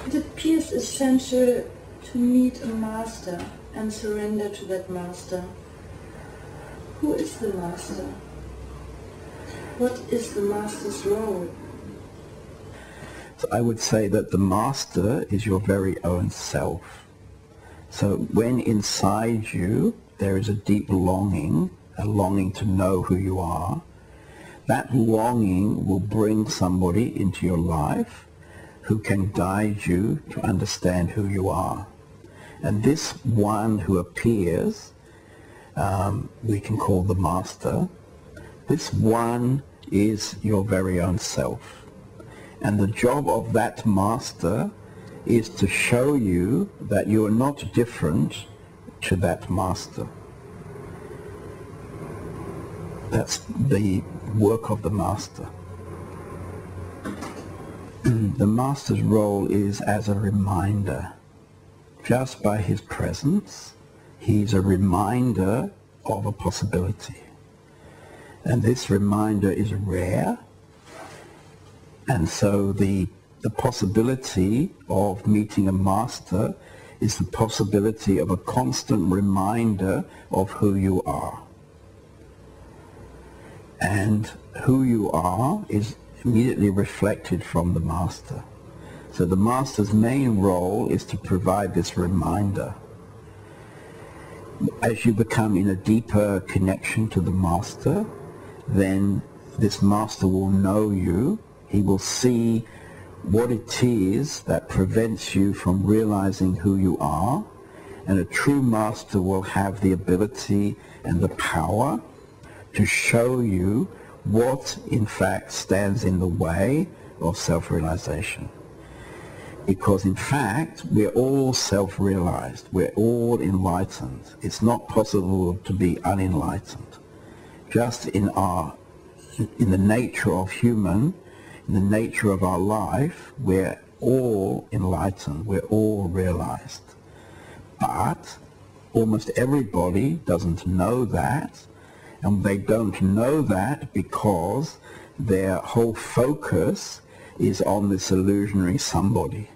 It appears essential to meet a master and surrender to that master. Who is the master? What is the master's role? So I would say that the master is your very own self. So when inside you there is a deep longing, a longing to know who you are, that longing will bring somebody into your life who can guide you to understand who you are. And this one who appears, we can call the master. This one is your very own self. And the job of that master is to show you that you are not different to that master. That's the work of the master. The master's role is as a reminder. Just by his presence, he's a reminder of a possibility. And this reminder is rare. And so the possibility of meeting a master is the possibility of a constant reminder of who you are. And who you are is immediately reflected from the master. So the master's main role is to provide this reminder. As you become in a deeper connection to the master, then this master will know you. He will see what it is that prevents you from realizing who you are, and a true master will have the ability and the power to show you what in fact stands in the way of self-realization. Because in fact, we're all self-realized, we're all enlightened. It's not possible to be unenlightened. Just in the nature of human, in the nature of our life, we're all enlightened, we're all realized. But almost everybody doesn't know that, and they don't know that because their whole focus is on this illusionary somebody.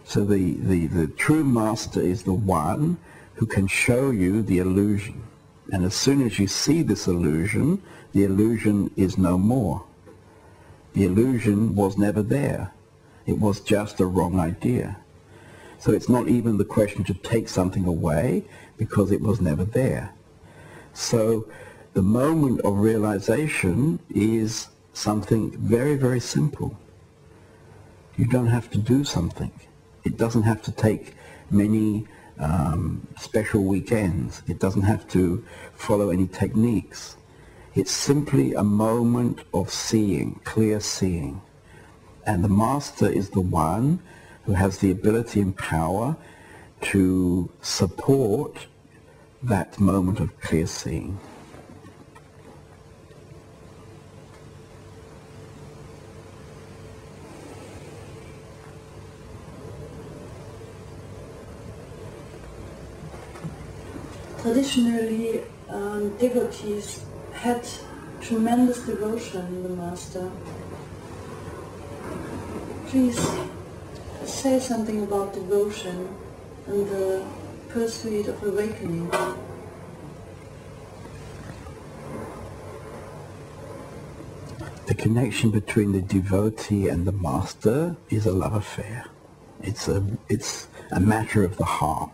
So the true master is the one who can show you the illusion. And as soon as you see this illusion, the illusion is no more. The illusion was never there. It was just a wrong idea. So it's not even the question to take something away because it was never there. So the moment of realization is something very, very simple. You don't have to do something. It doesn't have to take many special weekends. It doesn't have to follow any techniques. It's simply a moment of seeing, clear seeing. And the master is the one who has the ability and power to support that moment of clear seeing. Traditionally, devotees had tremendous devotion in the Master. Please say something about devotion and the pursuit of awakening. The connection between the devotee and the Master is a love affair. It's a matter of the heart.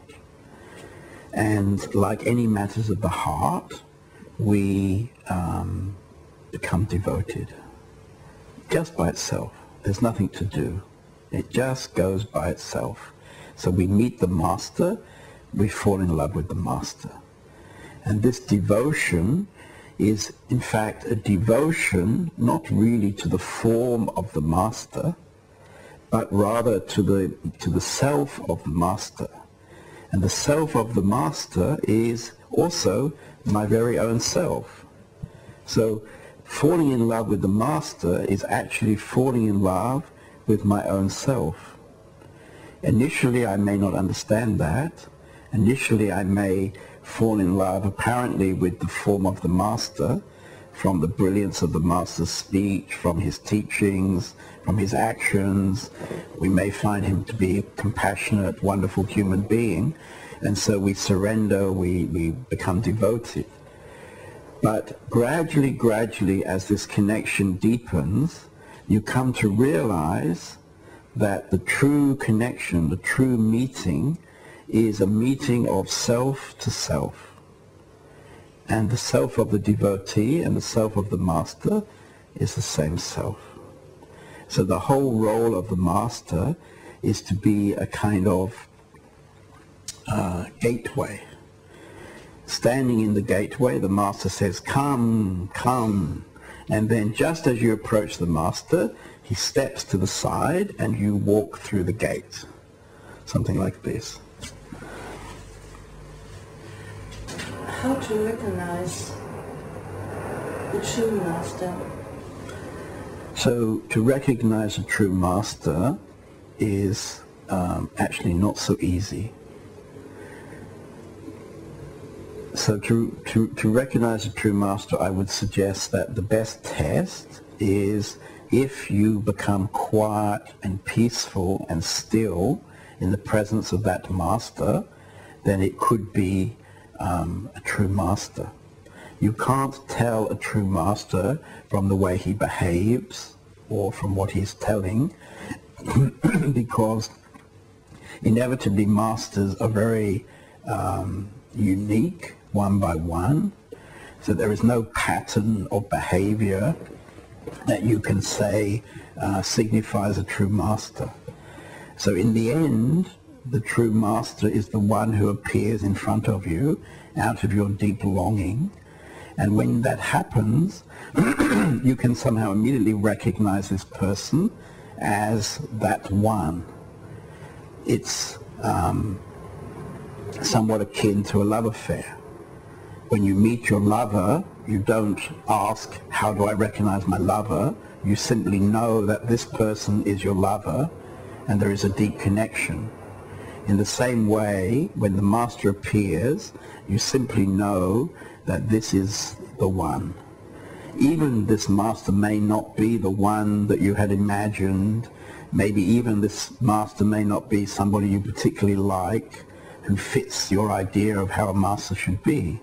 And like any matters of the heart, we become devoted just by itself. There's nothing to do. It just goes by itself. So we meet the Master, we fall in love with the Master. And this devotion is in fact a devotion not really to the form of the Master, but rather to the self of the Master. And the self of the Master is also my very own self. So falling in love with the Master is actually falling in love with my own self. Initially I may not understand that. Initially I may fall in love apparently with the form of the Master, from the brilliance of the Master's speech, from his teachings, from his actions. We may find him to be a compassionate, wonderful human being, and so we surrender, we become devoted. But gradually, as this connection deepens, you come to realize that the true connection, the true meeting, is a meeting of self to self. And the self of the devotee and the self of the master is the same self. So the whole role of the master is to be a kind of gateway. Standing in the gateway, the master says, "Come, come." And then just as you approach the master, he steps to the side and you walk through the gate. Something like this. How to recognize the true master? So to recognize a true master is actually not so easy. So to recognize a true master, I would suggest that the best test is if you become quiet and peaceful and still in the presence of that master, then it could be a true master. You can't tell a true master from the way he behaves or from what he's telling because inevitably masters are very unique, one by one. So there is no pattern of behavior that you can say signifies a true master. So in the end, the true master is the one who appears in front of you out of your deep longing. And when that happens, you can somehow immediately recognize this person as that one. It's somewhat akin to a love affair. When you meet your lover, you don't ask, how do I recognize my lover? You simply know that this person is your lover and there is a deep connection. In the same way, when the master appears, you simply know that this is the one. Even this master may not be the one that you had imagined. Maybe even this master may not be somebody you particularly like, who fits your idea of how a master should be.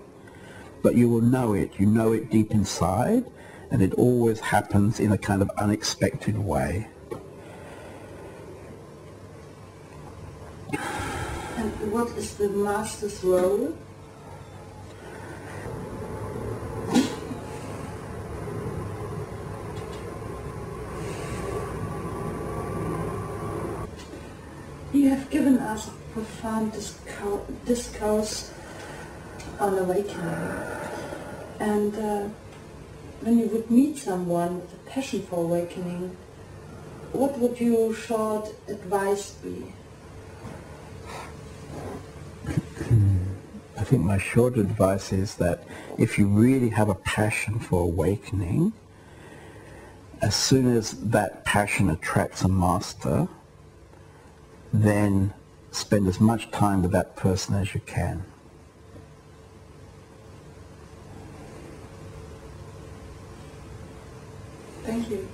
But you will know it. You know it deep inside, and it always happens in a kind of unexpected way. And what is the master's role? You have given us a profound discourse on awakening. And when you would meet someone with a passion for awakening, what would your short advice be? I think my short advice is that if you really have a passion for awakening, as soon as that passion attracts a master, then spend as much time with that person as you can. Thank you.